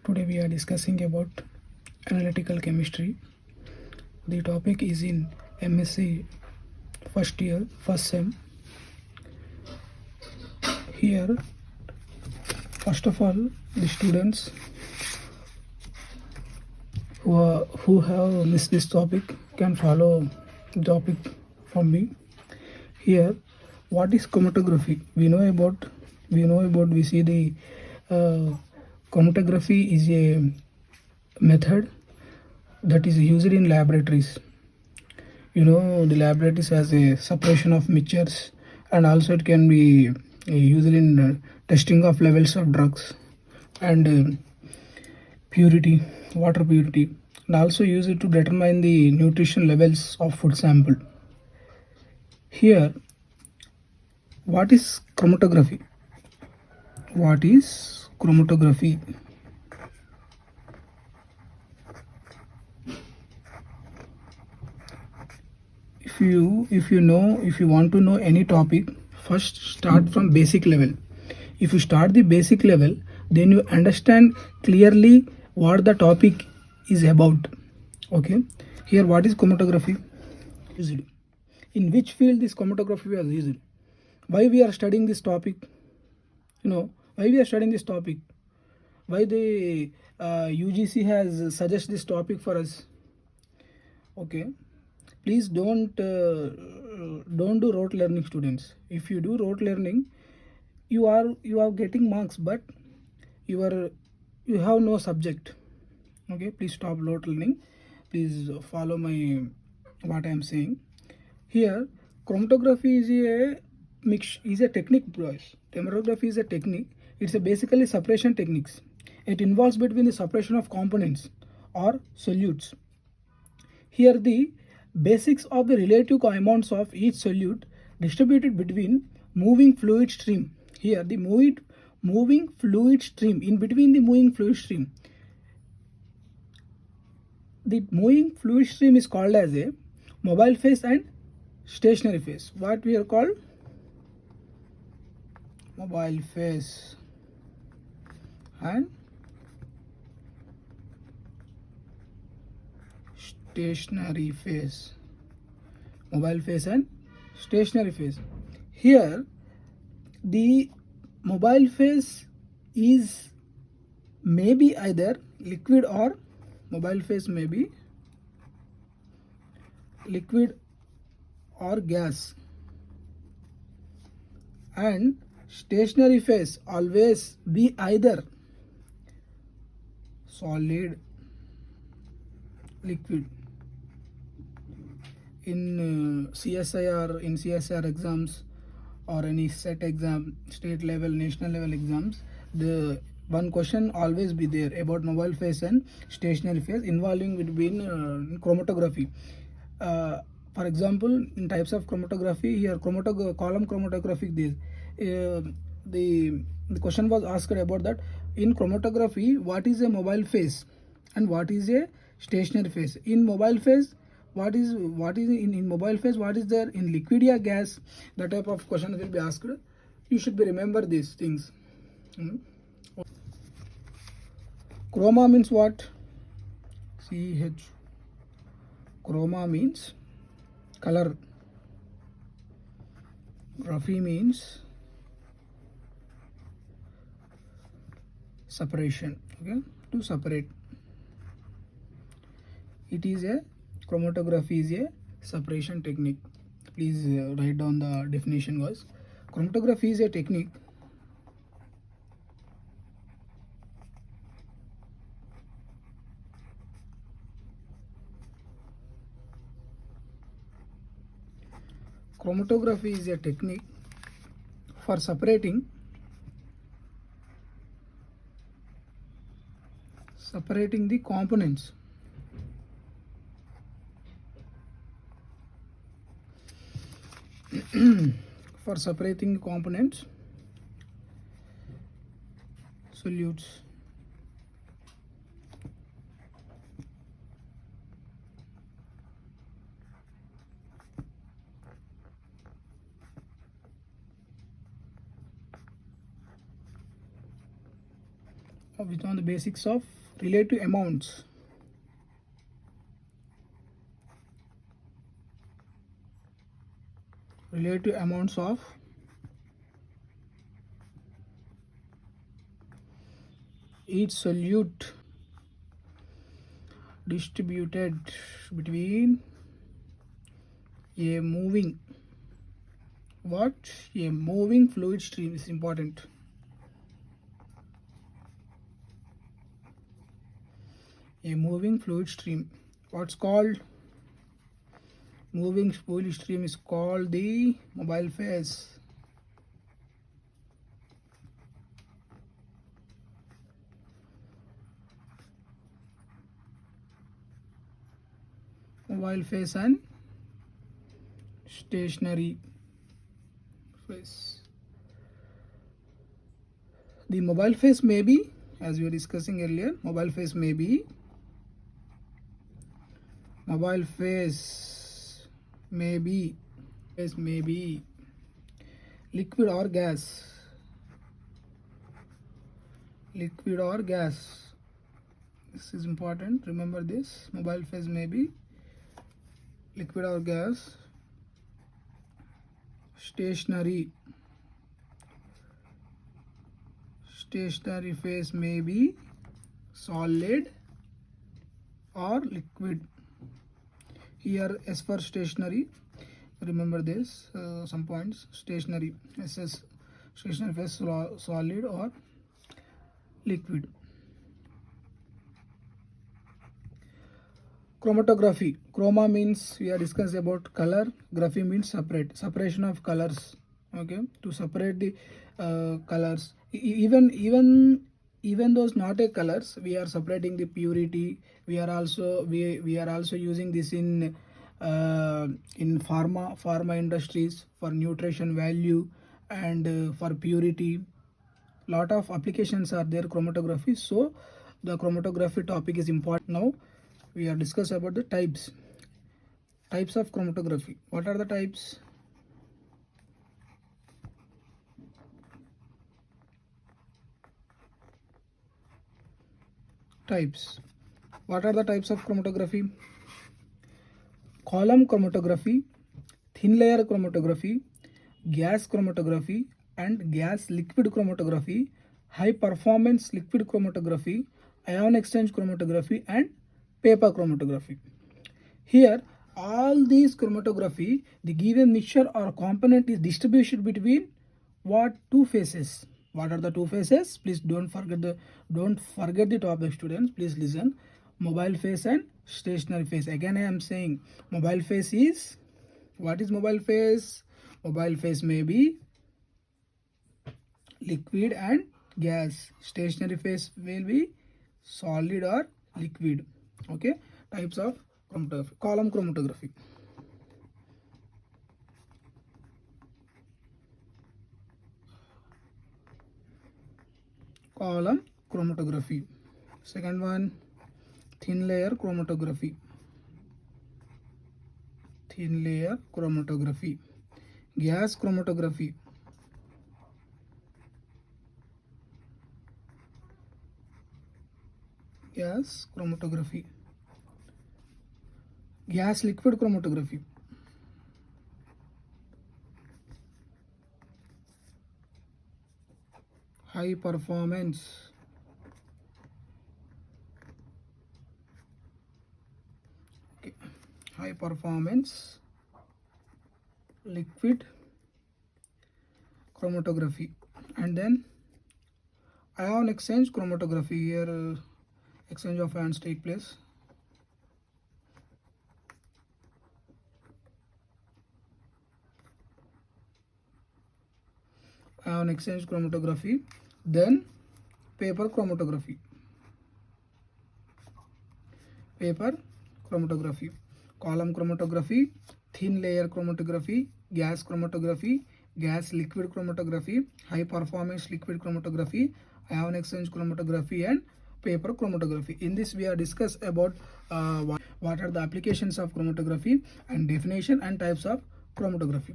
Today we are discussing about analytical chemistry. The topic is in MSc first year, first sem. Here, first of all, the students who have missed this topic can follow the topic from me. Here, what is chromatography? We see the chromatography is a method that is used in laboratories. The laboratories has a separation of mixtures, and also it can be used in testing of levels of drugs and purity, water purity, and also use it to determine the nutrition levels of food sample. Here, what is chromatography? What is chromatography? If you want to know any topic, first start from basic level. If you start the basic level, then you understand clearly what the topic is about. Okay, here what is chromatography? Used. In which field this chromatography was used? Why we are studying this topic? Why we are studying this topic? Why the UGC has suggested this topic for us? Okay, please don't do rote learning, students. If you do rote learning, you are getting marks, but you have no subject. Okay, please stop rote learning. Please follow my what I am saying. Here, chromatography is a technique, boys. Chromatography is a technique. It's a basically separation techniques. It involves between the separation of components or solutes. Here the basics of the relative amounts of each solute distributed between moving fluid stream. Here the moving fluid stream, in between the moving fluid stream. The moving fluid stream is called as a mobile phase and stationary phase. What we are called? Mobile phase and stationary phase. Mobile phase and stationary phase. Here the mobile phase is maybe either liquid or mobile phase may be liquid or gas, and stationary phase always be either solid, liquid. In CSIR exams or any set exam, state level, national level exams, the one question always be there about mobile phase and stationary phase involving between chromatography. For example, in types of chromatography, here column chromatography, the question was asked about that. In chromatography, what is a mobile phase and what is a stationary phase? In mobile phase, what is in mobile phase, what is there in liquid or gas? That type of question will be asked. You should be remember these things. Chroma means what? CH. Chroma means color. Graphy means separation. Okay, to separate. It is a chromatography is a separation technique. Please write down the definition, guys. Chromatography is a technique for separating the components. For separating components, solutes. which on the basics of relative amounts. Relative amounts of each solute distributed between a moving a moving fluid stream is important. A moving fluid stream, what's called moving fluid stream, is called the mobile phase. Mobile phase and stationary phase. The mobile phase may be, as we were discussing earlier, mobile phase may be liquid or gas. Liquid or gas. This is important. Remember this. Mobile phase may be liquid or gas. Stationary phase may be solid or liquid. Here S for stationary, remember this, some points. Stationary, SS, stationary phase solid or liquid. Chromatography. Chroma means we are discussing about color. Graphy means separation of colors. Okay, to separate the colors. Even those not a colors, we are separating the purity. We are also using this in pharma industries for nutrition value and for purity. Lot of applications are there chromatography. So the chromatography topic is important. Now we are discuss about the types of chromatography. What are the types? What are the types of chromatography? Column chromatography, thin layer chromatography, gas chromatography and gas liquid chromatography, high performance liquid chromatography, ion exchange chromatography and paper chromatography. Here all these chromatography, the given mixture or component is distributed between what? Two phases. What are the two phases? Please don't forget the topic, students. Please listen. Mobile phase and stationary phase. Again I am saying mobile phase is, what is mobile phase? Mobile phase may be liquid and gas. Stationary phase will be solid or liquid. Okay, types of chromatography. Column chromatography. Column chromatography. Second one, thin layer chromatography. Thin layer chromatography. Gas chromatography. Gas chromatography. Gas liquid chromatography. High performance high performance liquid chromatography. And then ion exchange chromatography. Here exchange of ions take place. Ion exchange chromatography. Then paper chromatography. Column chromatography, thin layer chromatography, gas chromatography, gas liquid chromatography, high performance liquid chromatography, ion exchange chromatography and paper chromatography. In this we are discuss about what are the applications of chromatography and definition and types of chromatography.